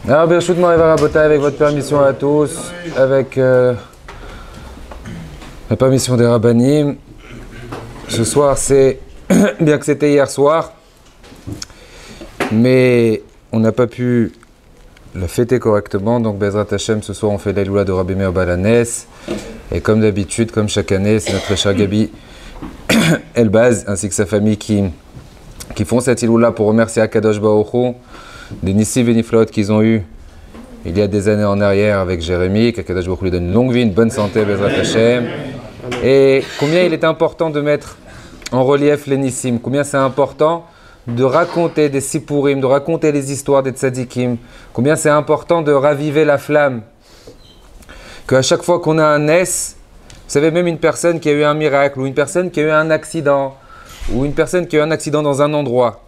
Alors, bien choutement, Eva Rabota, avec votre permission à tous, avec la permission des Rabbanim. Ce soir, c'est bien que c'était hier soir, mais on n'a pas pu la fêter correctement. Donc, Bezrat Hashem, ce soir, on fait l'Eloula de Rabbi Meir Baal HaNes. Et comme d'habitude, comme chaque année, c'est notre cher Gabi Elbaz, ainsi que sa famille qui font cette Eloula pour remercier Akadosh Baruch Hu des Nissi Veniflot qu'ils ont eu il y a des années en arrière avec Jérémie, qu'Akadosh Baruch Hu lui donne une longue vie, une bonne santé, Bezrat Hashem. Et combien il est important de mettre en relief les Nissim, combien c'est important de raconter des Sipurim, de raconter les histoires des Tzadikim, combien c'est important de raviver la flamme. Qu'à chaque fois qu'on a un Nes, vous savez, même une personne qui a eu un miracle, ou une personne qui a eu un accident, ou une personne qui a eu un accident dans un endroit,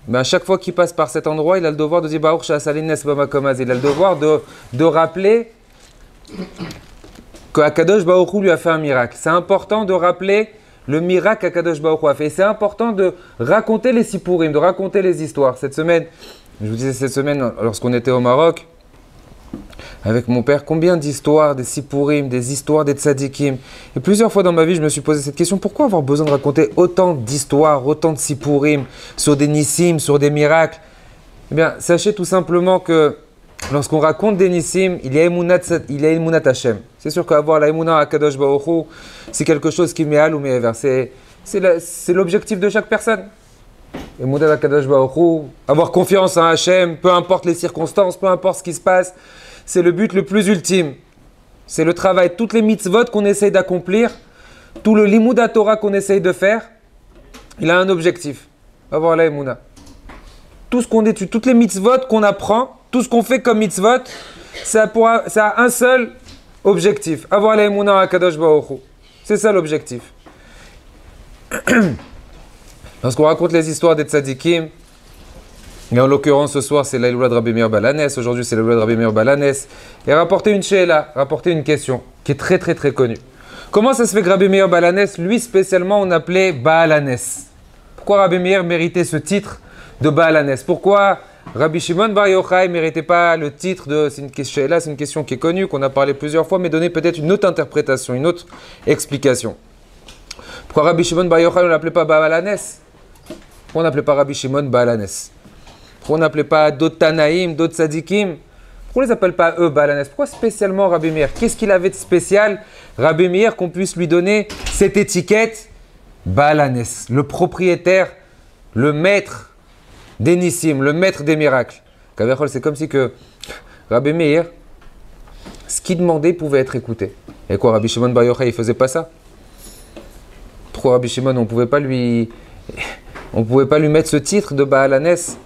mais à chaque fois qu'il passe par cet endroit, il a le devoir de dire Baruch Sha'asalin Nes Bamakom Hazeh. Il a le devoir de rappeler qu'Akadosh Baruch Hu lui a fait un miracle. C'est important de rappeler le miracle qu'Akadosh Baruch Hu a fait. Et c'est important de raconter les Sipurim, de raconter les histoires. Cette semaine, je vous disais cette semaine, lorsqu'on était au Maroc, avec mon père, combien d'histoires, des Sipurim, des histoires des Tzadikim. Et plusieurs fois dans ma vie, je me suis posé cette question, pourquoi avoir besoin de raconter autant d'histoires, autant de Sipurim, sur des Nissim, sur des miracles? Eh bien, sachez tout simplement que lorsqu'on raconte des Nissim, il y a Emunat Hashem. C'est sûr qu'avoir la Emunat à Kadosh Baruch Hu, c'est quelque chose qui met à l'ouméver. C'est l'objectif de chaque personne. Emunat à Kadosh Baruch Hu, avoir confiance en Hashem, peu importe les circonstances, peu importe ce qui se passe. C'est le but le plus ultime. C'est le travail. Toutes les mitzvot qu'on essaye d'accomplir, tout le limud Torah qu'on essaye de faire, il a un objectif. Avoir la Emunah. Tout ce qu'on étudie, toutes les mitzvot qu'on apprend, tout ce qu'on fait comme mitzvot, ça a un seul objectif. Avoir la Emunah à Kadosh Baruch Hu. C'est ça l'objectif. Lorsqu'on raconte les histoires des tzadikim, et en l'occurrence, ce soir, c'est l'Eloula de Rabbi Meir Baal HaNes. Aujourd'hui, c'est l'Eloula de Rabbi Meir Baal HaNes. Et rapporter une she'ela, rapporter une question qui est très très très connue. Comment ça se fait que Rabbi Meir Baal HaNes, lui spécialement, on appelait Baal HaNes? Pourquoi Rabbi Meir méritait ce titre de Baal HaNes? Pourquoi Rabbi Shimon Bar Yochai ne méritait pas le titre de... C'est une question qui est connue, qu'on a parlé plusieurs fois, mais donner peut-être une autre interprétation, une autre explication. Pourquoi Rabbi Shimon Bar Yochai, on ne l'appelait pas Baal HaNes? Pourquoi on n'appelait pas Rabbi Shimon Baal HaNes? Pourquoi on n'appelait pas d'autres Tanaïm, d'autres Tzadikim? Pourquoi on ne les appelle pas eux Baal HaNes? Pourquoi spécialement Rabbi Meir? Qu'est-ce qu'il avait de spécial, Rabbi Meir, qu'on puisse lui donner cette étiquette Baal HaNes, le propriétaire, le maître des Nissim, le maître des miracles? C'est comme si que Rabbi Meir, ce qu'il demandait pouvait être écouté. Et quoi, Rabbi Shimon Bar Yochai, il ne faisait pas ça? Pourquoi Rabbi Shimon, on ne pouvait pas lui mettre ce titre de Baal HaNes?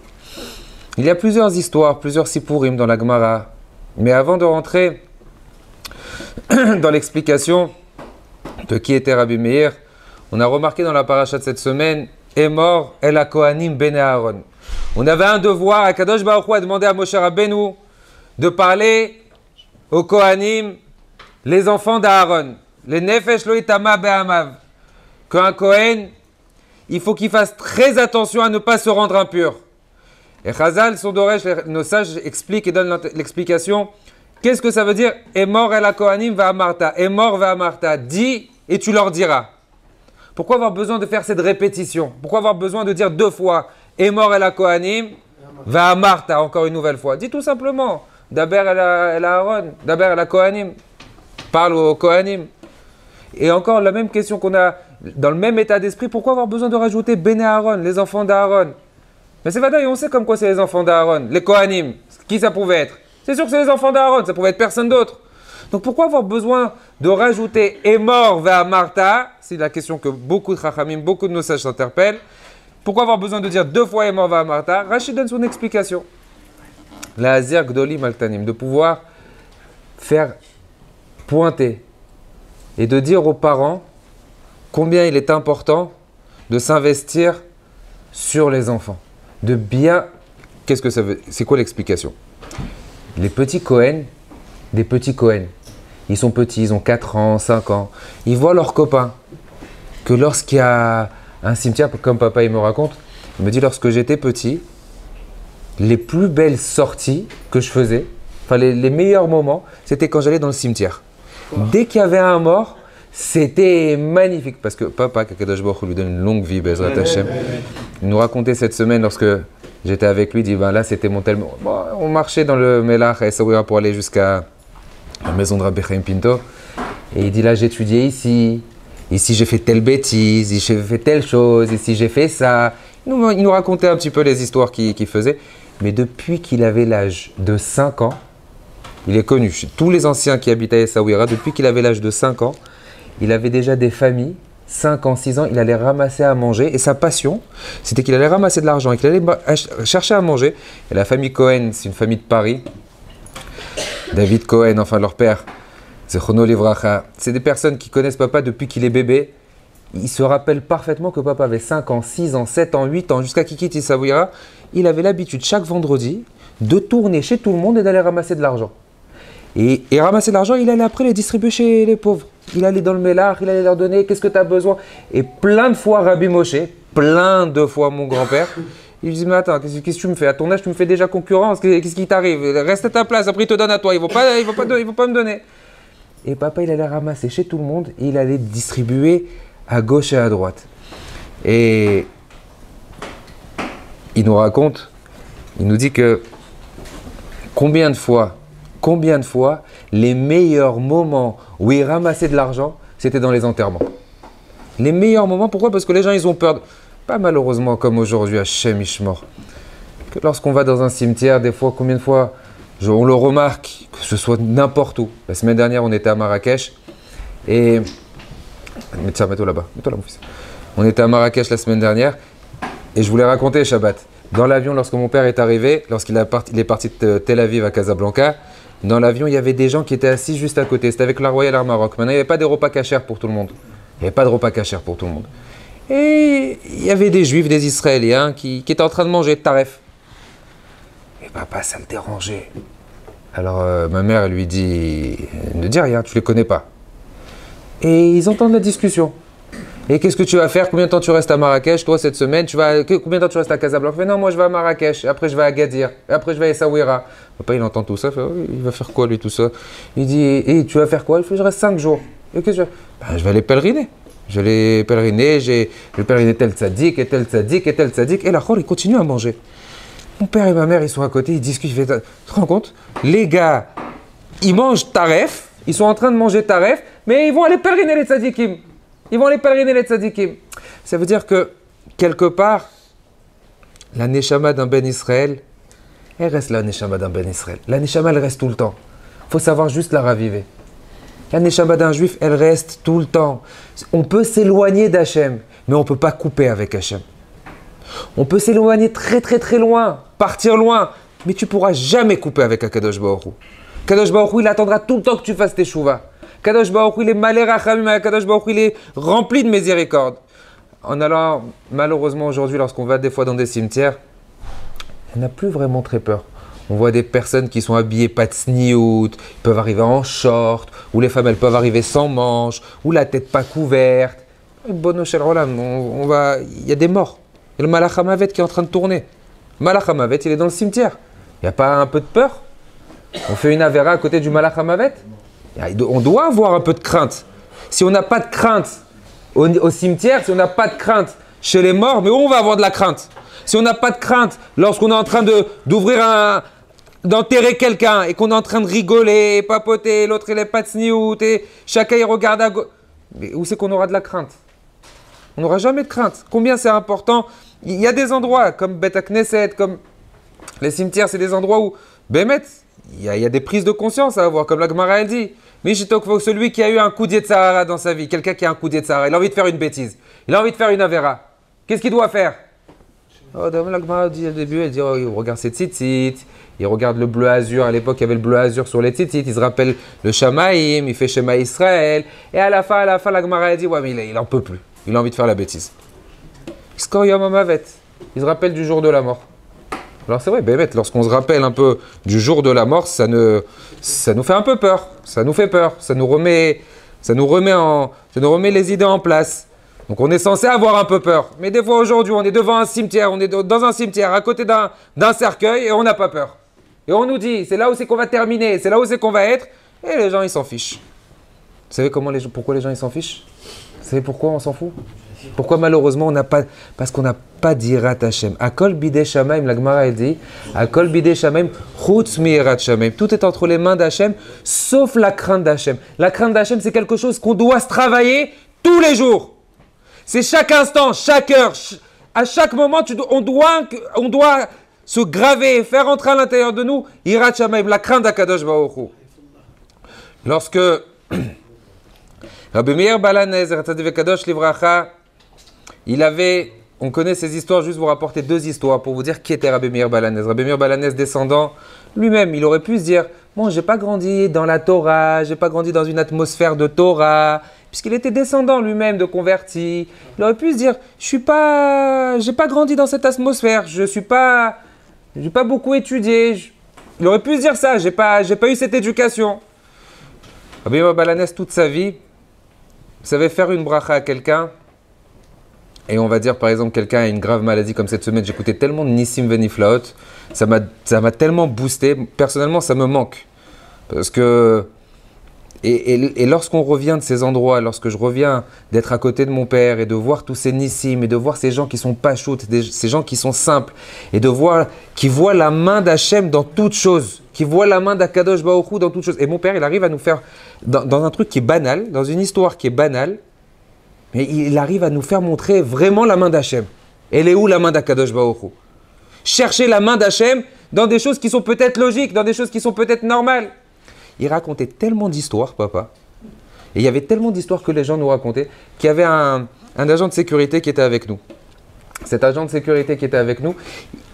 Il y a plusieurs histoires, plusieurs Sipurim dans la Gemara. Mais avant de rentrer dans l'explication de qui était Rabbi Meir, on a remarqué dans la paracha de cette semaine, est mort El HaKohanim Ben Aaron. On avait un devoir, Akadosh Baruch Hu a demandé à Moshe Rabbeinu de parler aux Kohanim, les enfants d'Aaron, les Nefesh Lo Itama Be'amav. Qu'un Kohen, il faut qu'il fasse très attention à ne pas se rendre impur. Et Chazal, son Doresh, nos sages expliquent et donnent l'explication. Qu'est-ce que ça veut dire? Est mort el ha-kohanim va-amarta. Est mort va-amarta. Dis et tu leur diras. Pourquoi avoir besoin de faire cette répétition? Pourquoi avoir besoin de dire deux fois est mort el ha-kohanim va-amarta, encore une nouvelle fois? Dis tout simplement. Daber el Aaron, Daber el ha-kohanim. Parle aux kohanim. Et encore la même question qu'on a dans le même état d'esprit. Pourquoi avoir besoin de rajouter Bene Aaron, les enfants d'Aaron? Mais c'est vrai, on sait comme quoi c'est les enfants d'Aaron, les Kohanim. Qui ça pouvait être? C'est sûr que c'est les enfants d'Aaron, ça pouvait être personne d'autre. Donc pourquoi avoir besoin de rajouter est mort vers Martha? C'est la question que beaucoup de Chachamim, beaucoup de nos sages s'interpellent. Pourquoi avoir besoin de dire deux fois est mort vers Martha? Rachid donne son explication. La Hazir Gdolim Altanim, de pouvoir faire pointer et de dire aux parents combien il est important de s'investir sur les enfants. De bien... Qu'est-ce que ça veut... C'est quoi l'explication? Les petits Kohen, des petits Kohen, ils sont petits, ils ont 4 ans, 5 ans. Ils voient leurs copains que lorsqu'il y a un cimetière, comme papa il me raconte, il me dit lorsque j'étais petit, les plus belles sorties que je faisais, enfin les meilleurs moments, c'était quand j'allais dans le cimetière. Dès qu'il y avait un mort, c'était magnifique. Parce que papa, Kakadosh Baruch Hu lui donne une longue vie, Bezrat Hashem. Il nous racontait cette semaine lorsque j'étais avec lui, il dit, ben là c'était mon tel... Bon, on marchait dans le Melach à Essaouira pour aller jusqu'à la maison de Rabbi Chaim Pinto. Et il dit, là j'ai étudié ici j'ai fait telle bêtise, ici j'ai fait telle chose, ici j'ai fait ça. Il nous racontait un petit peu les histoires qu'il faisait. Mais depuis qu'il avait l'âge de 5 ans, il est connu chez tous les anciens qui habitaient à Essaouira, depuis qu'il avait l'âge de 5 ans, il avait déjà des familles, 5 ans, 6 ans, il allait ramasser à manger. Et sa passion, c'était qu'il allait ramasser de l'argent et qu'il allait chercher à manger. Et la famille Cohen, c'est une famille de Paris. David Cohen, enfin leur père, c'est Chono Livracha. C'est des personnes qui connaissent papa depuis qu'il est bébé. Ils se rappellent parfaitement que papa avait 5 ans, 6 ans, 7 ans, 8 ans, jusqu'à qu'il quitte Essaouira. Il avait l'habitude chaque vendredi de tourner chez tout le monde et d'aller ramasser de l'argent. Et ramasser de l'argent, il allait après les distribuer chez les pauvres. Il allait dans le Mélard, il allait leur donner, qu'est-ce que tu as besoin? Et plein de fois Rabbi Moshe, plein de fois mon grand-père, il lui dit, mais attends, qu'est-ce que tu me fais? À ton âge, tu me fais déjà concurrence, qu'est-ce qui t'arrive? Reste à ta place, après il te donne à toi, il ne va pas me donner. Et papa, il allait ramasser chez tout le monde et il allait distribuer à gauche et à droite. Et il nous raconte, il nous dit que combien de fois, les meilleurs moments où il ramassait de l'argent, c'était dans les enterrements. Les meilleurs moments, pourquoi? Parce que les gens, ils ont peur, pas malheureusement comme aujourd'hui à Shem Ishmor, que lorsqu'on va dans un cimetière, des fois, combien de fois, on le remarque, que ce soit n'importe où. La semaine dernière, on était à Marrakech, et... Tiens, mets-toi là-bas, mon fils. On était à Marrakech la semaine dernière, et je voulais raconter Shabbat. Dans l'avion, lorsque mon père est arrivé, lorsqu'il est parti de Tel Aviv à Casablanca, dans l'avion, il y avait des gens qui étaient assis juste à côté. C'était avec la Royal Air Maroc. Maintenant, il n'y avait pas des repas cachers pour tout le monde. Et il y avait des Juifs, des Israéliens qui étaient en train de manger taref. Et papa, ça le dérangeait. Alors, ma mère, elle lui dit, ne dis rien, tu ne les connais pas. Et ils entendent la discussion. Et qu'est-ce que tu vas faire? Combien de temps tu restes à Marrakech, toi, cette semaine? Combien de temps tu restes à Casablanca? Non, moi, je vais à Marrakech. Après, je vais à Agadir. Après, je vais à Essaouira. Papa, il entend tout ça. Il va faire quoi, lui, tout ça? Il dit, et tu vas faire quoi? Il fait, je reste 5 jours. Et qu'est-ce que je vais aller pèleriner. Je vais pèleriner tel tzaddik, et tel tzaddik, et tel tzaddik. Et la chol, il continue à manger. Mon père et ma mère, ils sont à côté, ils discutent. Tu te rends compte? Les gars, ils mangent taref. Ils sont en train de manger taref, mais ils vont aller pèleriner les tzaddikim. Ça veut dire que, quelque part, la neshama d'un Ben Israël, elle reste la neshama d'un Ben Israël. La neshama, elle reste tout le temps. Il faut savoir juste la raviver. La neshama d'un juif, elle reste tout le temps. On peut s'éloigner d'Hachem, mais on ne peut pas couper avec Hachem. On peut s'éloigner très très très loin, partir loin, mais tu ne pourras jamais couper avec Akadosh Baruch Hu. Akadosh Baruch Hu, il attendra tout le temps que tu fasses tes chouvas. Kadosh Baruch Hu, il est malé rachamim, Kadosh Baruch Hu, il est rempli de miséricorde. En allant, malheureusement aujourd'hui, lorsqu'on va des fois dans des cimetières, on n'a plus vraiment très peur. On voit des personnes qui sont habillées pas de sniout, ils peuvent arriver en short, ou les femmes elles peuvent arriver sans manches, ou la tête pas couverte. Bono shel olam, il y a des morts. Il y a le Malach HaMavet qui est en train de tourner. Le Malach HaMavet, il est dans le cimetière. Il n'y a pas un peu de peur? On fait une avéra à côté du Malach HaMavet? On doit avoir un peu de crainte. Si on n'a pas de crainte au cimetière, si on n'a pas de crainte chez les morts, mais où on va avoir de la crainte? Si on n'a pas de crainte lorsqu'on est en train d'enterrer quelqu'un et qu'on est en train de rigoler, papoter, l'autre il est pas de sniout et chacun il regarde à gauche. Mais où c'est qu'on aura de la crainte? On n'aura jamais de crainte. Combien c'est important? Il y a des endroits comme Bet HaKnesset, comme les cimetières, c'est des endroits où, Bémet, il y a des prises de conscience à avoir, comme la Gemara elle dit. Mais celui qui a eu un coup d'Yetzirah dans sa vie, quelqu'un qui a un coup d'Yetzirah, il a envie de faire une bêtise, il a envie de faire une avéra. Qu'est-ce qu'il doit faire? La Gemara dit au début, elle dit, oh, il regarde ses tzitzit, il regarde le bleu azur. À l'époque, il y avait le bleu azur sur les tzitzit, il se rappelle le Shamaïm, il fait Shema Israël. Et à la fin, la Gemara elle dit, ouais, mais il en peut plus, il a envie de faire la bêtise. Il se rappelle du jour de la mort. Alors c'est vrai, lorsqu'on se rappelle un peu du jour de la mort, ça nous fait un peu peur, ça nous fait peur, ça nous remet les idées en place. Donc on est censé avoir un peu peur. Mais des fois aujourd'hui, on est devant un cimetière, on est dans un cimetière, à côté d'un cercueil, et on n'a pas peur. Et on nous dit, c'est là où c'est qu'on va terminer, c'est là où c'est qu'on va être, et les gens, ils s'en fichent. Vous savez pourquoi les gens, ils s'en fichent? Vous savez pourquoi on s'en fout? Pourquoi malheureusement, parce qu'on n'a pas d'Irat Hashem. Akol bidei shamaim, la Gemara elle dit, Akol bidei shamaim, chutz mi'irat shamaim. Tout est entre les mains d'Hachem, sauf la crainte d'Hachem. La crainte d'Hachem, c'est quelque chose qu'on doit se travailler tous les jours. C'est chaque instant, chaque heure, à chaque moment, on doit se graver, faire entrer à l'intérieur de nous, Irat shamaim, la crainte d'Akadosh Baruch Hu. Lorsque Rabbi Meir Baal HaNes, Tzaddik Vekadosh Livracha, on connaît ces histoires, juste vous rapporter deux histoires pour vous dire qui était Rabbi Meir Baal HaNes. Rabbi Meir Baal HaNes, descendant, lui-même, il aurait pu se dire, bon, j'ai pas grandi dans la Torah, j'ai pas grandi dans une atmosphère de Torah, puisqu'il était descendant lui-même de convertis. Il aurait pu se dire, j'ai pas grandi dans cette atmosphère, j'ai pas beaucoup étudié. Il aurait pu se dire ça, j'ai pas eu cette éducation. Rabbi Meir Baal HaNes, toute sa vie, savait faire une bracha à quelqu'un. Et on va dire, par exemple, quelqu'un a une grave maladie comme cette semaine, j'écoutais tellement de Nissim Veniflaot, ça m'a tellement boosté. Personnellement, ça me manque. Parce que... Et lorsqu'on revient de ces endroits, lorsque je reviens d'être à côté de mon père et de voir tous ces Nissim et de voir ces gens qui sont pachout, ces gens qui sont simples, et de voir, qui voient la main d'Hachem dans toutes choses, qui voient la main d'Akadosh Baruch Hu dans toutes choses. Et mon père, il arrive à nous faire, dans un truc qui est banal, dans une histoire qui est banale, mais il arrive à nous faire montrer vraiment la main d'Hachem. Elle est où la main d'Akadosh Baruch Hu? Chercher la main d'Hachem dans des choses qui sont peut-être logiques, dans des choses qui sont peut-être normales. Il racontait tellement d'histoires, papa. Et il y avait tellement d'histoires que les gens nous racontaient qu'il y avait un agent de sécurité qui était avec nous. Cet agent de sécurité qui était avec nous,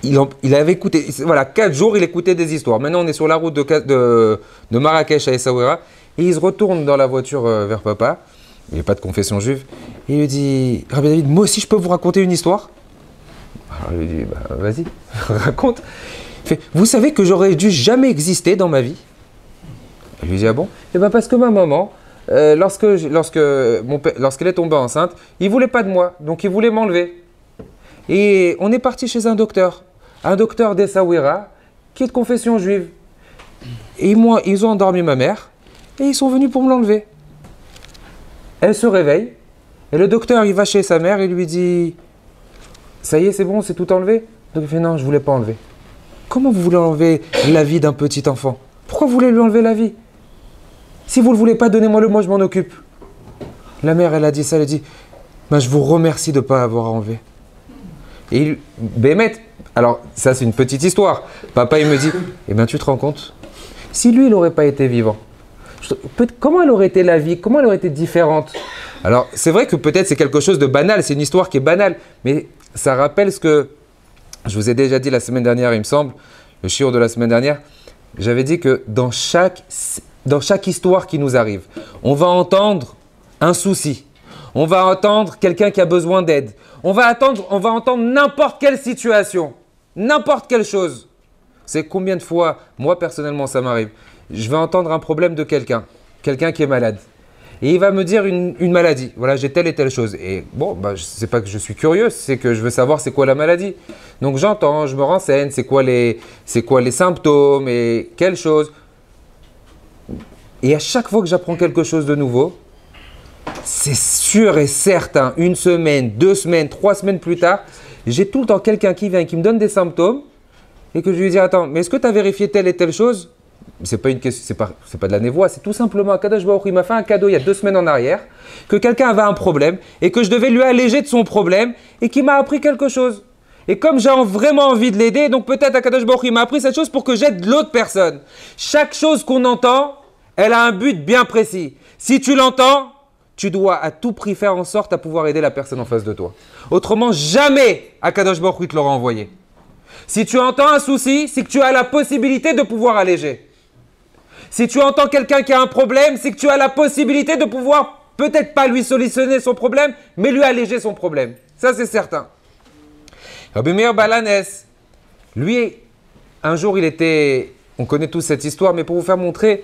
il avait écouté, voilà, 4 jours, il écoutait des histoires. Maintenant, on est sur la route de Marrakech à Essaouira. Et il se retourne dans la voiture vers papa. Il n'y a pas de confession juive. Et il lui dit, Rabbi David, moi aussi je peux vous raconter une histoire? Alors il lui dit, bah, vas-y, raconte. Il fait, vous savez que j'aurais dû jamais exister dans ma vie? Il lui dit, ah bon? Eh bien parce que ma maman, lorsqu'elle est tombée enceinte, il ne voulait pas de moi, donc il voulait m'enlever. Et on est parti chez un docteur d'Essaouira, qui est de confession juive. Et moi, ils ont endormi ma mère, et ils sont venus pour me l'enlever. Elle se réveille, et le docteur, il va chez sa mère et lui dit, ça y est, c'est bon, c'est tout enlevé? Donc il fait, non, je ne voulais pas enlever. Comment vous voulez enlever la vie d'un petit enfant? Pourquoi vous voulez lui enlever la vie? Si vous ne le voulez pas, donnez-moi-le, moi je m'en occupe. La mère, elle a dit ça, elle a dit, ben, je vous remercie de ne pas avoir enlevé. Et Bémet, alors ça c'est une petite histoire. Papa, il me dit, eh bien tu te rends compte, si lui, il n'aurait pas été vivant, comment elle aurait été la vie? Comment elle aurait été différente? Alors, c'est vrai que peut-être c'est quelque chose de banal, c'est une histoire qui est banale, mais ça rappelle ce que je vous ai déjà dit la semaine dernière, il me semble, le shiur de la semaine dernière. J'avais dit que dans chaque histoire qui nous arrive, on va entendre un souci, on va entendre quelqu'un qui a besoin d'aide, on va entendre n'importe quelle situation, n'importe quelle chose. C'est combien de fois, moi personnellement ça m'arrive, je vais entendre un problème de quelqu'un qui est malade. Et il va me dire une maladie. Voilà, j'ai telle et telle chose. Et bon, bah, c'est pas que je suis curieux, c'est que je veux savoir c'est quoi la maladie. Donc j'entends, je me renseigne, c'est quoi les symptômes et quelle chose. Et à chaque fois que j'apprends quelque chose de nouveau, c'est sûr et certain, 1 semaine, 2 semaines, 3 semaines plus tard, j'ai tout le temps quelqu'un qui vient et qui me donne des symptômes et que je lui dis, attends, mais est-ce que tu as vérifié telle et telle chose? C'est pas une question, c'est pas de la névoie, c'est tout simplement Akadosh Baruch Hu, il m'a fait un cadeau il y a 2 semaines en arrière, que quelqu'un avait un problème et que je devais lui alléger de son problème et qui m'a appris quelque chose. Et comme j'ai vraiment envie de l'aider, donc peut-être Akadosh Baruch Hu m'a appris cette chose pour que j'aide l'autre personne. Chaque chose qu'on entend, elle a un but bien précis. Si tu l'entends, tu dois à tout prix faire en sorte à pouvoir aider la personne en face de toi. Autrement, jamais Akadosh Baruch Hu te l'aura envoyé. Si tu entends un souci, c'est que tu as la possibilité de pouvoir alléger. Si tu entends quelqu'un qui a un problème, c'est que tu as la possibilité de pouvoir peut-être pas lui solutionner son problème, mais lui alléger son problème. Ça, c'est certain. Rabbi Meir Baal HaNes, lui, un jour, on connaît tous cette histoire, mais pour vous faire montrer,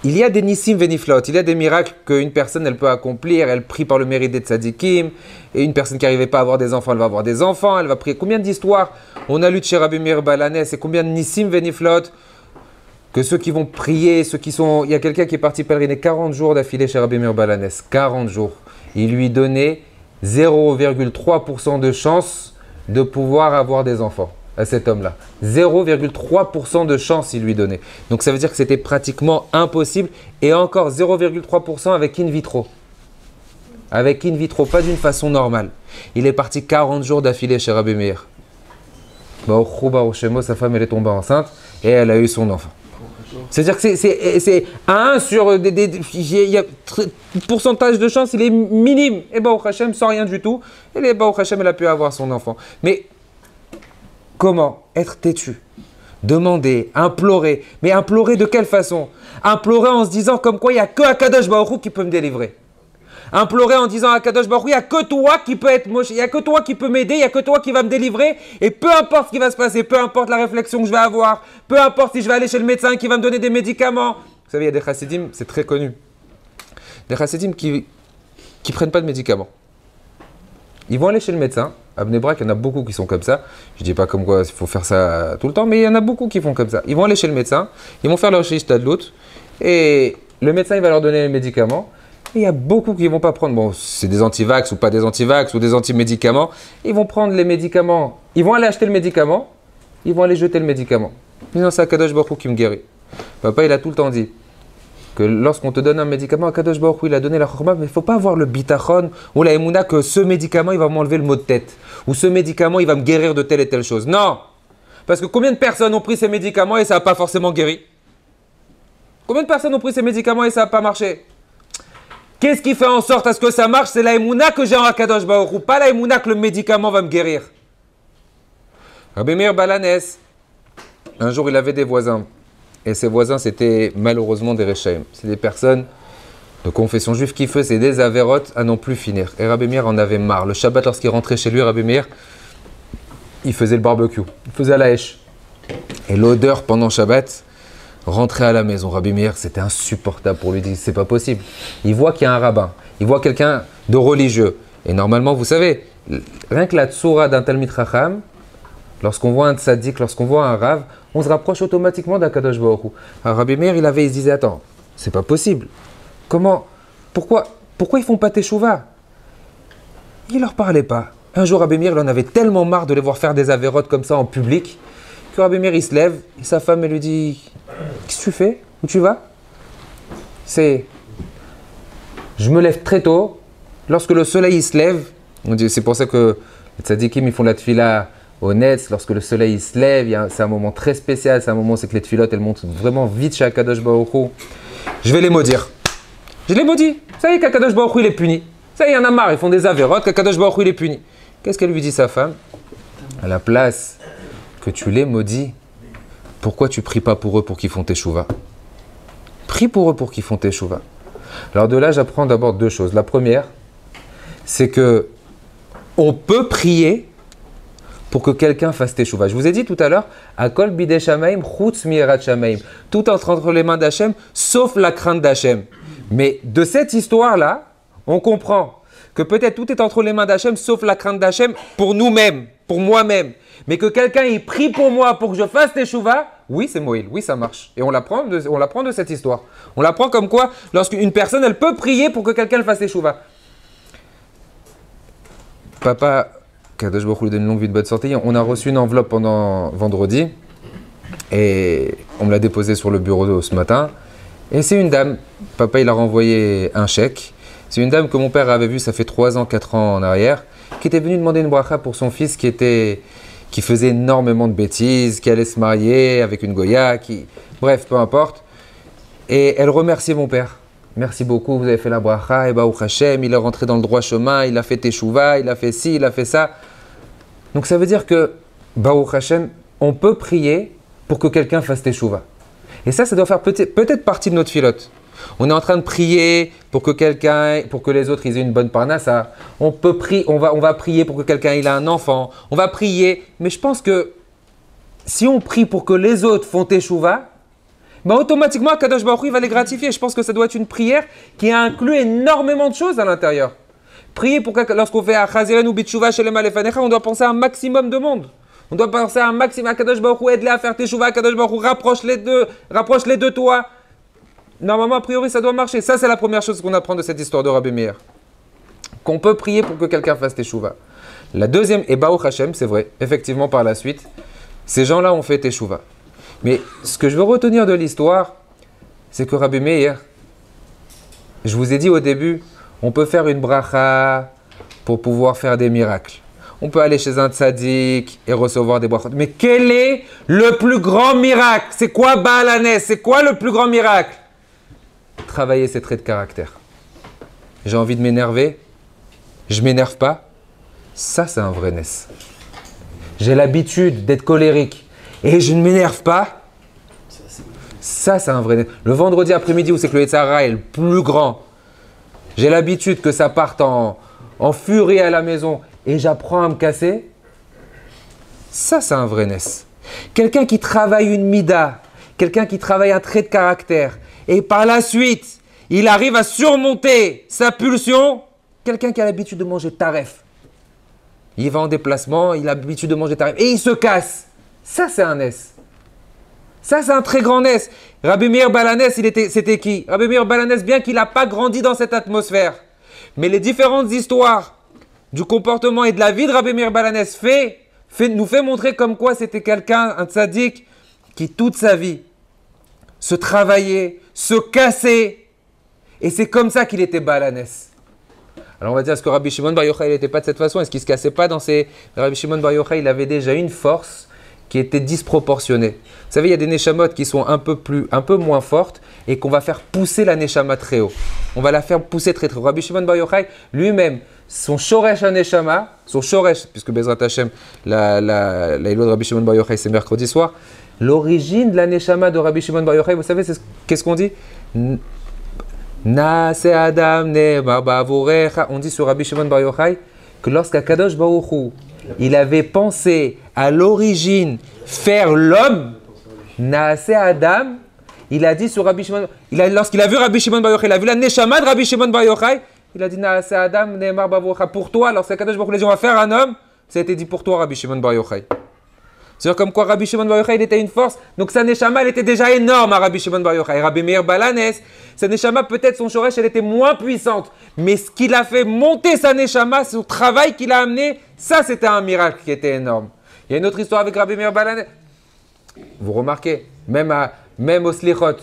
il y a des nissim veniflot, il y a des miracles qu'une personne elle peut accomplir, elle prie par le mérite des tzadikim, et une personne qui n'arrivait pas à avoir des enfants, elle va avoir des enfants, elle va prier. Combien d'histoires on a lu de chez Rabbi Meir Balanès, et combien de nissim veniflot que ceux qui vont prier, ceux qui sont... Il y a quelqu'un qui est parti pèleriner 40 jours d'affilée chez Rabbi Meir Balanès, 40 jours. Il lui donnait 0,3% de chance de pouvoir avoir des enfants à cet homme-là. 0,3% de chance il lui donnait. Donc ça veut dire que c'était pratiquement impossible. Et encore 0,3% avec in vitro. Avec in vitro, pas d'une façon normale. Il est parti 40 jours d'affilée chez Rabbi Meir. Sa femme elle est tombée enceinte et elle a eu son enfant. C'est-à-dire que c'est à 1 sur... Il y a pourcentage de chance, il est minime. Et Baruch Hashem, sans rien du tout. Et les Baruch Hashem, elle a pu avoir son enfant. Mais comment être têtu? Demander, implorer. Mais implorer de quelle façon? Implorer en se disant comme quoi il n'y a que Akadosh Baruch Hu qui peut me délivrer. Implorer en disant à Kadosh Baruch Hu, il n'y a que toi qui peux être moche, il n'y a que toi qui peux m'aider, il n'y a que toi qui va me délivrer, et peu importe ce qui va se passer, peu importe la réflexion que je vais avoir, peu importe si je vais aller chez le médecin qui va me donner des médicaments. Vous savez, il y a des chassidim, c'est très connu, des chassidim qui prennent pas de médicaments. Ils vont aller chez le médecin. À Bnei Brak, il y en a beaucoup qui sont comme ça. Je ne dis pas comme quoi il faut faire ça tout le temps, mais il y en a beaucoup qui font comme ça. Ils vont aller chez le médecin, ils vont faire leur shishtadlut, et le médecin il va leur donner les médicaments. Il y a beaucoup qui ne vont pas prendre, bon, c'est des antivax ou pas des antivax ou des anti-médicaments. Ils vont prendre les médicaments, ils vont aller acheter le médicament, ils vont aller jeter le médicament. Ils disent, c'est Akadosh Baruch Hu qui me guérit. Papa, il a tout le temps dit que lorsqu'on te donne un médicament, Akadosh Baruch Hu, il a donné la chorma, mais il ne faut pas avoir le bitachon ou la émouna que ce médicament, il va m'enlever le maux de tête. Ou ce médicament, il va me guérir de telle et telle chose. Non! Parce que combien de personnes ont pris ces médicaments et ça n'a pas forcément guéri? Combien de personnes ont pris ces médicaments et ça n'a pas marché? Qu'est-ce qui fait en sorte à ce que ça marche? C'est la émouna que j'ai en Akadosh Baruch Hu, pas la émouna que le médicament va me guérir. Rabbi Meir Balanès, un jour il avait des voisins. Et ces voisins, c'était malheureusement des Rechaim. C'est des personnes de confession juive qui faisaient des avérotes à n'en plus finir. Et Rabbi Meir en avait marre. Le Shabbat, lorsqu'il rentrait chez lui, Rabbi Meir, il faisait le barbecue. Il faisait la hache. Et l'odeur pendant Shabbat, rentrer à la maison, Rabbi Meir, c'était insupportable pour lui. Il dit, c'est pas possible. Il voit qu'il y a un rabbin, il voit quelqu'un de religieux. Et normalement, vous savez, rien que la tsoura d'un Talmid Chacham, lorsqu'on voit un tzaddik, lorsqu'on voit un rav, on se rapproche automatiquement d'Akadosh Baruch Hu. Alors Rabbi Meir, il se disait, attends, c'est pas possible. Comment? Pourquoi ils font pas teshuva? Il leur parlait pas. Un jour, Rabbi Meir, il en avait tellement marre de les voir faire des avérotes comme ça en public, que Rabbi Meir, il se lève, et sa femme, elle lui dit, qu'est-ce que tu fais? Où tu vas? Je me lève très tôt, lorsque le soleil il se lève, c'est pour ça que les tzadikim, ils font la tefila au Netz, lorsque le soleil il se lève, c'est un moment très spécial, c'est un moment, c'est que les tefilot, elles montent vraiment vite chez Akadosh Baruch Hu. Je vais les maudire. Je les maudis. Ça y est qu'Akadosh Baruch Hu, il est puni. Ça y est, il y en a marre, ils font des avérotes, qu'Akadosh Baruch Hu, il est puni. Qu'est-ce qu'elle lui dit, sa femme? À la place que tu les maudis, pourquoi tu pries pas pour eux pour qu'ils font teshuva? Prie pour eux pour qu'ils font teshuva. Alors de là, j'apprends d'abord deux choses. La première, c'est que on peut prier pour que quelqu'un fasse teshuva. Je vous ai dit tout à l'heure, Akol bidei shamaim chutz mi'erat shamaim. Tout entre les mains d'Hachem, sauf la crainte d'Hachem. Mais de cette histoire-là, on comprend que peut-être tout est entre les mains d'Hachem, sauf la crainte d'Hachem pour nous-mêmes, pour moi-même. Mais que quelqu'un il prie pour moi pour que je fasse teshuva, oui c'est Moïl, oui ça marche. Et on l'apprend de cette histoire. On l'apprend comme quoi, lorsqu'une personne elle peut prier pour que quelqu'un le fasse teshuva. Papa, Kadosh Baruch Hu lui donne une longue vie de bonne santé. On a reçu une enveloppe pendant vendredi et on me l'a déposée sur le bureau ce matin. Et c'est une dame, papa il a renvoyé un chèque. C'est une dame que mon père avait vue, ça fait 3 ans, 4 ans en arrière, qui était venue demander une bracha pour son fils qui faisait énormément de bêtises, qui allait se marier avec une goya, bref, peu importe. Et elle remerciait mon père. Merci beaucoup, vous avez fait la bracha, et Baruch Hashem, il est rentré dans le droit chemin, il a fait teshuva, il a fait ci, il a fait ça. Donc ça veut dire que, Baruch Hashem, on peut prier pour que quelqu'un fasse teshuva. Et ça doit faire peut-être partie de notre filote. On est en train de prier pour que les autres ils aient une bonne parnassa. On va prier pour que quelqu'un ait un enfant. On va prier, mais je pense que si on prie pour que les autres font teshuva, bah automatiquement, Kadosh Baruch Hu, il va les gratifier. Je pense que ça doit être une prière qui inclut énormément de choses à l'intérieur. Prier pour lorsqu'on fait un Chazirenu Bitshuva Shelema Lefanecha, on doit penser à un maximum de monde. On doit penser à un maximum à Kadosh Baruch Hu, aide-les à faire Teshuva, Kadosh Baruch Hu, rapproche-les de toi. Normalement, a priori, ça doit marcher. Ça, c'est la première chose qu'on apprend de cette histoire de Rabbi Meir. Qu'on peut prier pour que quelqu'un fasse Teshuva. La deuxième, et Baruch Hashem, c'est vrai, effectivement, par la suite, ces gens-là ont fait Teshuva. Mais ce que je veux retenir de l'histoire, c'est que Rabbi Meir, je vous ai dit au début, on peut faire une bracha pour pouvoir faire des miracles. On peut aller chez un tzaddik et recevoir des brachot. Mais quel est le plus grand miracle? C'est quoi Baal Hanes? C'est quoi le plus grand miracle? Travailler ses traits de caractère. J'ai envie de m'énerver, je m'énerve pas. Ça, c'est un vrai nes. J'ai l'habitude d'être colérique et je ne m'énerve pas. Ça, c'est un vrai nes. Le vendredi après-midi où c'est que le Yetzer Hara est le plus grand, j'ai l'habitude que ça parte en furie à la maison et j'apprends à me casser. Ça, c'est un vrai nes. Quelqu'un qui travaille une mida, quelqu'un qui travaille un trait de caractère et par la suite, il arrive à surmonter sa pulsion. Quelqu'un qui a l'habitude de manger taref. Il va en déplacement, il a l'habitude de manger taref et il se casse. Ça, c'est un nes. Ça, c'est un très grand nes. Rabbi Meir Baal Hanes, c'était qui? Rabbi Meir Baal Hanes, bien qu'il n'a pas grandi dans cette atmosphère. Mais les différentes histoires du comportement et de la vie de Rabbi Meir Baal Hanes nous fait montrer comme quoi c'était quelqu'un, un tzaddik, qui toute sa vie se travaillait, se cassait. Et c'est comme ça qu'il était Baal Hanes. Alors on va dire, est-ce que Rabbi Shimon Bar Yochai n'était pas de cette façon? Est-ce qu'il ne se cassait pas dans ses... Rabbi Shimon Bar Yochai, il avait déjà une force qui était disproportionnée. Vous savez, il y a des neshamot qui sont un peu moins fortes et qu'on va faire pousser la neshama très haut. On va la faire pousser très très haut. Rabbi Shimon Bar Yochai, lui-même, son shoresh à neshama, son shoresh, puisque Bezrat Hashem, la ilot de Rabbi Shimon Bar Yochai, c'est mercredi soir, l'origine de la neshama de Rabbi Shimon Bar Yochai, vous savez, qu'est-ce qu'on dit? Naase Adam ne ba'avorecha. On dit sur Rabbi Shimon Bar Yochai que lorsqu'Akadosh Baruch Hu, il avait pensé à l'origine faire l'homme, Naase Adam, il a dit sur Rabbi Shimon, lorsqu'il a vu Rabbi Shimon Bar Yochai, il a vu la neshama de Rabbi Shimon Bar Yochai, il a dit Naase Adam ne ba'avorecha. Pour toi, lorsqu'Akadosh Baruch Hu, les gens vont faire un homme, ça a été dit pour toi, Rabbi Shimon Bar Yochai. C'est-à-dire comme quoi Rabbi Shimon Bar Yochai, il était une force. Donc sa neshama, elle était déjà énorme à Rabbi Shimon Bar Yochai. Rabbi Meir Baal Hanes, sa neshama, peut-être son shoresh, elle était moins puissante. Mais ce qu'il a fait monter sa neshama, son travail qu'il a amené, ça c'était un miracle qui était énorme. Il y a une autre histoire avec Rabbi Meir Baal Hanes. Vous remarquez, même au slichot,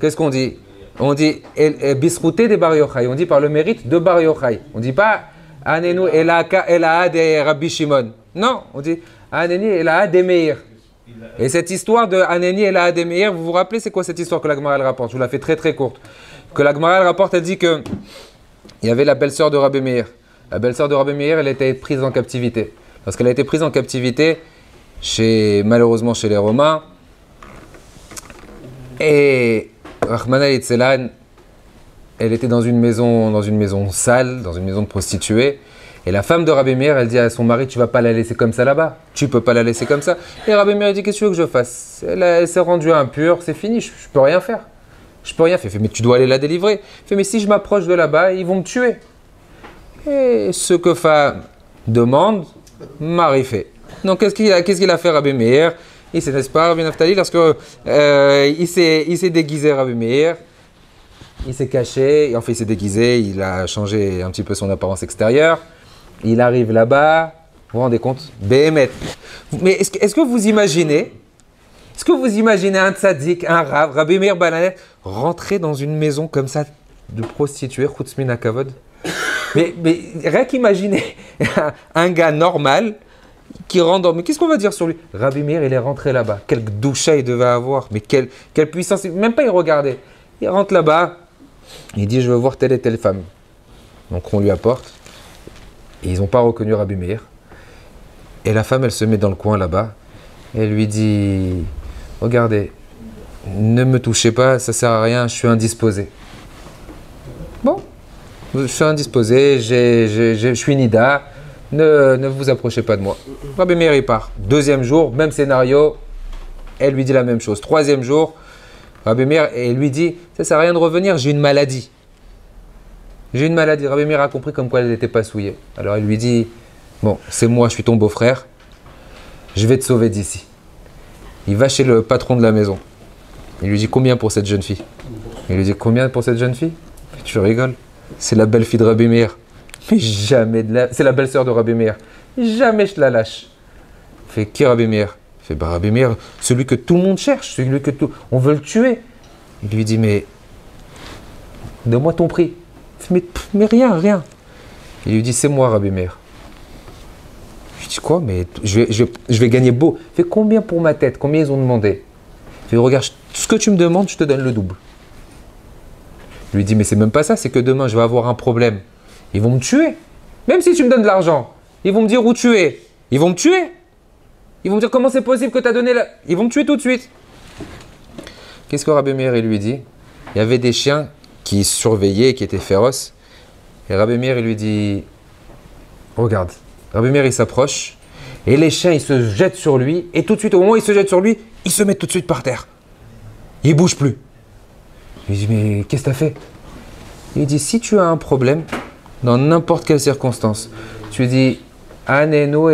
qu'est-ce qu'on dit? On dit bisrouté de Bar Yochai. On dit par le mérite de Bar Yochai. On ne dit pas Anenu ela de Rabbi Shimon. Non, on dit Aneni Ela de Meir. Et cette histoire de Aneni Ela de Meir, vous vous rappelez c'est quoi cette histoire que la Gemara elle rapporte? Je vous la fais très très courte. Que la Gemara elle rapporte, elle dit que il y avait la belle-sœur de Rabbi Meir. La belle-sœur de Rabbi Meir, elle était prise en captivité. Lorsqu'elle a été prise en captivité, malheureusement chez les Romains, et Rahmana Yitzelan, elle était dans une maison sale, dans une maison de prostituées. Et la femme de Rabbi Meir, elle dit à son mari, tu vas pas la laisser comme ça là-bas. Tu peux pas la laisser comme ça. Et Rabbi Meir dit, qu'est-ce que tu veux que je fasse? Elle s'est rendue impure, c'est fini, je peux rien faire. Je peux rien faire. Il fait, mais tu dois aller la délivrer. Il fait, mais si je m'approche de là-bas, ils vont me tuer. Et ce que femme demande, mari fait. Donc qu'est-ce qu'il a fait Rabbi Meir? Il s'est, n'est-ce pas, Rabbi Naftali, lorsque il s'est déguisé Rabbi Meir, il s'est caché, enfin il s'est déguisé, il a changé un petit peu son apparence extérieure. Il arrive là-bas, vous vous rendez compte? Béhémet. Mais est-ce que vous imaginez un tzaddik, un rav, Rabbi Meir Baal Hanes, rentrer dans une maison comme ça de prostituées, Chutz min hakavod? Mais rien qu'imaginer un gars normal qui rentre dans... Mais qu'est-ce qu'on va dire sur lui? Rabbi Meir, il est rentré là-bas. Quel doucha il devait avoir. Mais quelle puissance. Même pas il regardait. Il rentre là-bas. Il dit, je veux voir telle et telle femme. Donc on lui apporte. Et ils n'ont pas reconnu Rabbi Meir. Et la femme, elle se met dans le coin là-bas. Et elle lui dit, regardez, ne me touchez pas, ça ne sert à rien, je suis indisposé. Bon, je suis indisposé, je suis nida, ne vous approchez pas de moi. Rabbi Meir, il part. Deuxième jour, même scénario, Elle lui dit la même chose. Troisième jour, Rabbi Meir lui dit, ça sert à rien de revenir, j'ai une maladie. J'ai une maladie. Rabbi Meir a compris comme quoi elle n'était pas souillée. Alors il lui dit, bon, c'est moi, je suis ton beau-frère, je vais te sauver d'ici. Il va chez le patron de la maison. Il lui dit, combien pour cette jeune fille? Il lui dit, combien pour cette jeune fille? Tu rigoles? C'est la belle-fille de Rabbi Meir. Mais jamais c'est la belle-sœur de Rabbi Meir. Jamais je te la lâche. Il fait, qui Rabbi Meir? Il fait, bah Rabbi Meir, celui que tout le monde cherche, celui que on veut le tuer. Il lui dit, mais donne-moi ton prix. Il fait, mais rien. Il lui dit, c'est moi Rabbi Meir. Je dis, quoi? Mais je vais gagner beau. Il fait, combien pour ma tête? Combien ils ont demandé? Il fait, regarde, ce que tu me demandes, je te donne le double. Je lui dis, mais c'est même pas ça, c'est que demain, je vais avoir un problème. Ils vont me tuer. Même si tu me donnes de l'argent, ils vont me dire où tu es. Ils vont me tuer. Ils vont me dire, comment c'est possible que tu as donné la... Ils vont me tuer tout de suite. Qu'est-ce que Rabbi Meir lui dit? Il y avait des chiens qui surveillaient, qui étaient féroces. Et Rabbi Meir lui dit, regarde. Rabbi Meir, il s'approche. Et les chiens, ils se jettent sur lui. Et tout de suite, au moment où ils se jettent sur lui, ils se mettent tout de suite par terre. Ils ne bougent plus. Il dit, mais qu'est-ce que tu as fait? Il dit, si tu as un problème, dans n'importe quelle circonstance, tu dis, Anenu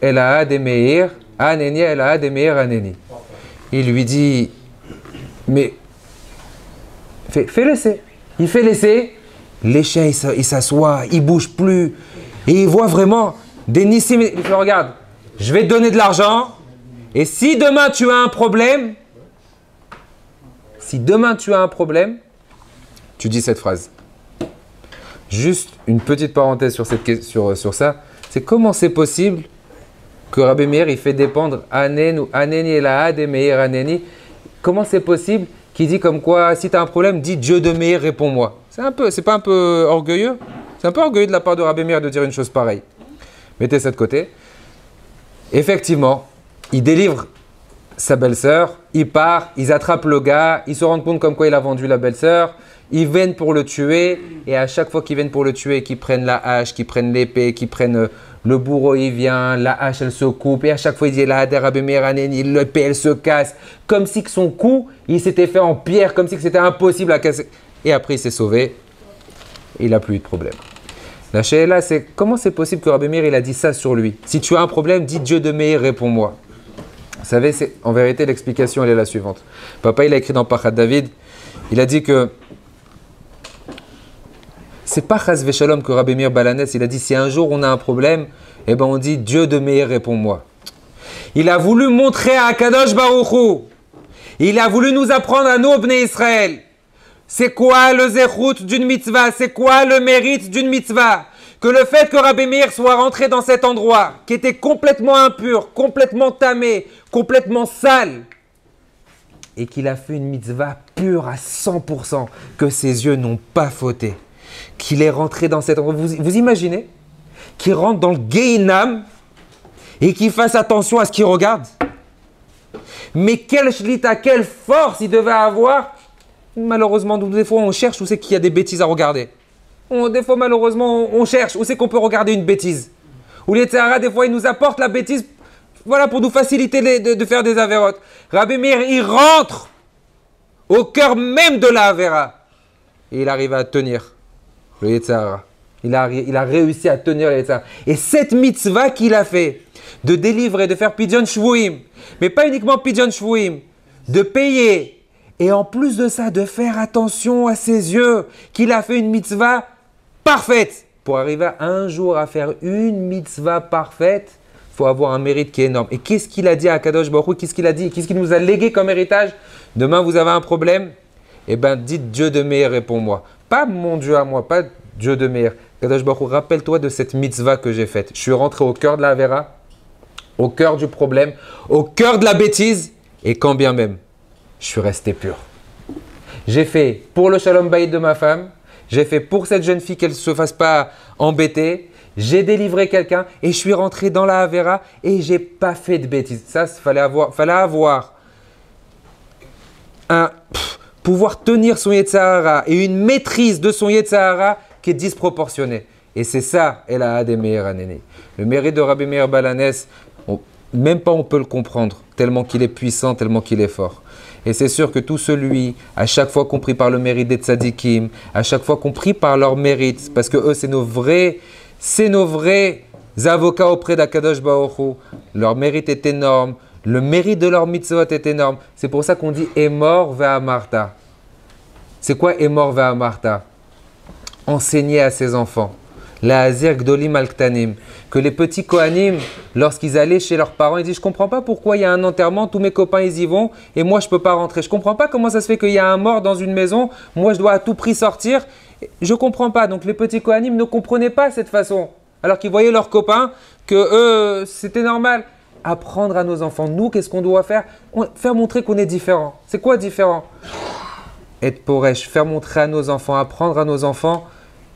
ela de meir, Aneni ela de meir Aneni. Il lui dit, mais fais laisser. Il fait laisser. Les chiens, ils s'assoient, ils ne bougent plus. Et ils voient vraiment des nissim. Il fait, regarde, je vais te donner de l'argent. Et si demain tu as un problème, tu dis cette phrase. Juste une petite parenthèse sur ça. C'est comment c'est possible que Rabbi Meir il fait dépendre Anen ou Aneni Elaad et Meir Aneni. Comment c'est possible qu'il dit comme quoi, si tu as un problème, dis Dieu de Meir, réponds-moi. C'est pas un peu orgueilleux? C'est un peu orgueilleux de la part de Rabbi Meir de dire une chose pareille. Mettez ça de côté. Effectivement, il délivre sa belle-sœur, il part, ils attrapent le gars, ils se rendent compte comme quoi il a vendu la belle-sœur, ils viennent pour le tuer, et à chaque fois qu'ils viennent pour le tuer, qu'ils prennent la hache, qu'ils prennent l'épée, qu'ils prennent le bourreau, il vient, la hache elle se coupe, et à chaque fois il dit la Hader Rabbi Meir Aneni, l'épée elle se casse, comme si que son cou il s'était fait en pierre, comme si que c'était impossible à casser. Et après il s'est sauvé, et il n'a plus eu de problème. La Sheila, c'est comment c'est possible que Rabbi Meir il a dit ça sur lui? Si tu as un problème, dis Dieu de Meir, réponds-moi. Vous savez, en vérité, l'explication, elle est la suivante. Papa, il a écrit dans Pachat David, il a dit que c'est pas Chas Veshalom que Rabbi Meir Balanès, il a dit si un jour on a un problème, eh ben on dit Dieu de Meir, réponds-moi. Il a voulu montrer à Akadosh Baruch Hu, il a voulu nous apprendre à nous, Bnei Israël, c'est quoi le zéchout d'une mitzvah, c'est quoi le mérite d'une mitzvah. Que le fait que Rabbi Meir soit rentré dans cet endroit, qui était complètement impur, complètement tamé, complètement sale, et qu'il a fait une mitzvah pure à 100%, que ses yeux n'ont pas fauté, qu'il est rentré dans cet endroit. Vous imaginez qu'il rentre dans le Gehinam et qu'il fasse attention à ce qu'il regarde? Mais quelle shlita, quelle force il devait avoir. Malheureusement, des fois, on cherche où c'est qu'il y a des bêtises à regarder. Des fois, malheureusement, on cherche où c'est qu'on peut regarder une bêtise. Ou les Tzahara, des fois, ils nous apportent la bêtise, voilà, pour nous faciliter de faire des avérotes. Rabbi Meir, il rentre au cœur même de la avéra. Et il arrive à tenir le Yetzahara. Il a réussi à tenir le Yetzahara. Et cette mitzvah qu'il a fait, de délivrer, de faire Pidyon Shvuim, mais pas uniquement Pidyon Shvuim, de payer, et en plus de ça, de faire attention à ses yeux, qu'il a fait une mitzvah parfaite. Pour arriver un jour à faire une mitzvah parfaite, il faut avoir un mérite qui est énorme. Et qu'est-ce qu'il a dit à Kadosh Baruch Hu? Qu'est-ce qu'il a dit? Qu'est-ce qu'il nous a légué comme héritage? Demain, vous avez un problème? Eh bien, dites Dieu de Meir, réponds-moi. Pas mon Dieu à moi, pas Dieu de Meir. Kadosh Baruch Hu, rappelle-toi de cette mitzvah que j'ai faite. Je suis rentré au cœur de la Avera, au cœur du problème, au cœur de la bêtise, et quand bien même, je suis resté pur. J'ai fait pour le Shalom Bayit de ma femme, j'ai fait pour cette jeune fille qu'elle ne se fasse pas embêter, j'ai délivré quelqu'un et je suis rentré dans la Avera et j'ai pas fait de bêtises. Ça, fallait avoir pouvoir tenir son Yetzahara et une maîtrise de son Yetzahara qui est disproportionnée. Et c'est ça, El Ahad et Meir Aneni. Le mérite de Rabbi Meir Balanès, même pas on peut le comprendre, tellement qu'il est puissant, tellement qu'il est fort. Et c'est sûr que tout celui, à chaque fois compris par le mérite des tzadikim, à chaque fois compris par leur mérite, parce que eux, c'est nos vrais avocats auprès d'Akadosh Baruch Hu. Leur mérite est énorme, le mérite de leur mitzvot est énorme. C'est pour ça qu'on dit « Emor ve'amarta ». C'est quoi « Emor ve'amarta » Enseigner à ses enfants. La Hazir Gdolim Al-Ktanim. Que les petits Kohanim, lorsqu'ils allaient chez leurs parents, ils disent « Je ne comprends pas pourquoi il y a un enterrement, tous mes copains ils y vont et moi je ne peux pas rentrer. Je ne comprends pas comment ça se fait qu'il y a un mort dans une maison, moi je dois à tout prix sortir. Je ne comprends pas. » Donc les petits Kohanim ne comprenaient pas cette façon. Alors qu'ils voyaient leurs copains, que eux, c'était normal. Apprendre à nos enfants. Nous, qu'est-ce qu'on doit faire? Faire montrer qu'on est différent. C'est quoi différent? Être poresh, faire montrer à nos enfants, apprendre à nos enfants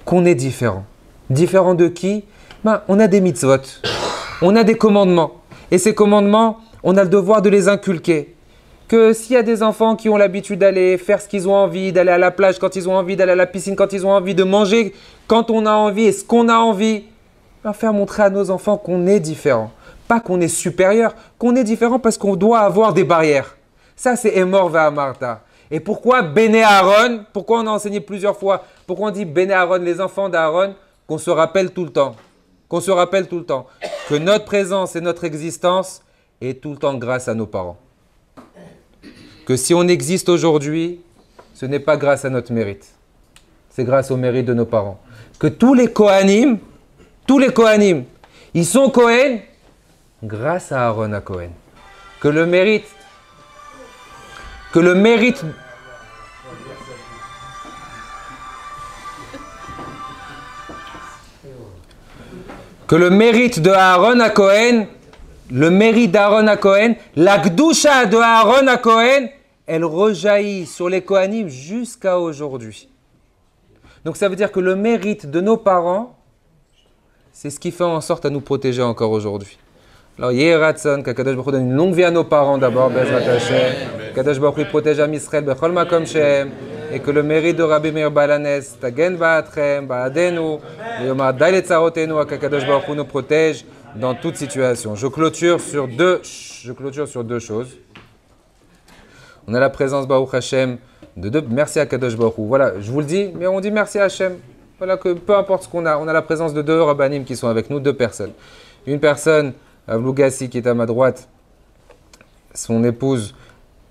qu'on est différent. Différent de qui? On a des mitzvot, on a des commandements. Et ces commandements, on a le devoir de les inculquer. Que s'il y a des enfants qui ont l'habitude d'aller faire ce qu'ils ont envie, d'aller à la plage quand ils ont envie, d'aller à la piscine quand ils ont envie, de manger quand on a envie et ce qu'on a envie, faire montrer à nos enfants qu'on est différent. Pas qu'on est supérieur, qu'on est différent parce qu'on doit avoir des barrières. Ça, c'est Emor ve'amarta. Et pourquoi Béné Aaron? Pourquoi on a enseigné plusieurs fois? Pourquoi on dit Béné Aaron, les enfants d'Aaron? Qu'on se rappelle tout le temps. Qu'on se rappelle tout le temps. Que notre présence et notre existence est tout le temps grâce à nos parents. Que si on existe aujourd'hui, ce n'est pas grâce à notre mérite. C'est grâce au mérite de nos parents. Que tous les Kohanim, ils sont Kohen grâce à Aaron à Kohen. Que le mérite de Aaron à Kohen, le mérite d'Aaron à Kohen, la Gdusha de Aaron à Kohen, elle rejaillit sur les Kohanim jusqu'à aujourd'hui. Donc ça veut dire que le mérite de nos parents, c'est ce qui fait en sorte à nous protéger encore aujourd'hui. Alors, Yeratson, qu'Akadosh Baruch Hu donne une longue vie à nos parents d'abord, Bezrat Hashem, qu'Akadosh Baruch Hu protège Am Yisraël, Bechol Makom Shem, et que le mérite de Rabbi Meir Balanes, Tagen Ba'atrem, Ba'adenu, Yomar Dalet Tzarotenu, qu'Akadosh Baruch Hu nous protège dans toute situation. Je clôture sur deux choses. On a la présence Baruch Hashem de deux. Merci à Kadosh Baruch Hu. Voilà, je vous le dis, mais on dit merci à Hashem. Voilà que peu importe ce qu'on a la présence de deux rabbanim qui sont avec nous, deux personnes. Une personne, Avlougassi, qui est à ma droite, son épouse,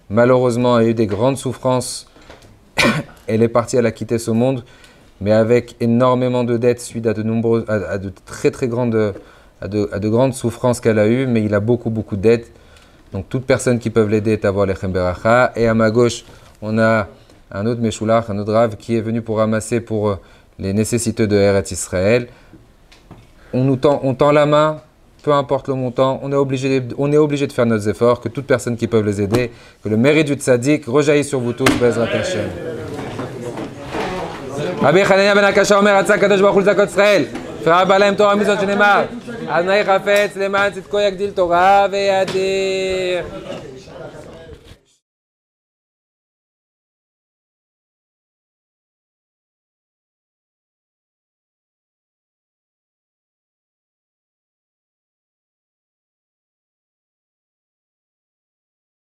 malheureusement, a eu des grandes souffrances. Elle est partie, elle a quitté ce monde, mais avec énormément de dettes suite à de très très grandes, à de grandes souffrances qu'elle a eues, mais il a beaucoup de dettes. Donc toute personne qui peut l'aider est à voir l'Echem Beracha. Et à ma gauche, on a un autre Meshoulach, un autre Rav, qui est venu pour ramasser pour les nécessiteux de Eretz Israël. On tend la main, peu importe le montant, on est obligé de faire nos efforts, que toute personne qui peut les aider, que le mérite du tzaddik rejaillit sur vous tous, Bezrat Hashem. Rabbi Hanania ben Akasha Omer Atzak Kadosh Baruch Hu Zakot Israël. Frère Balaam Torah Mizot Shenemar. Adonai Chafetz Leman Tzidko Yagdil Torah Veyadir.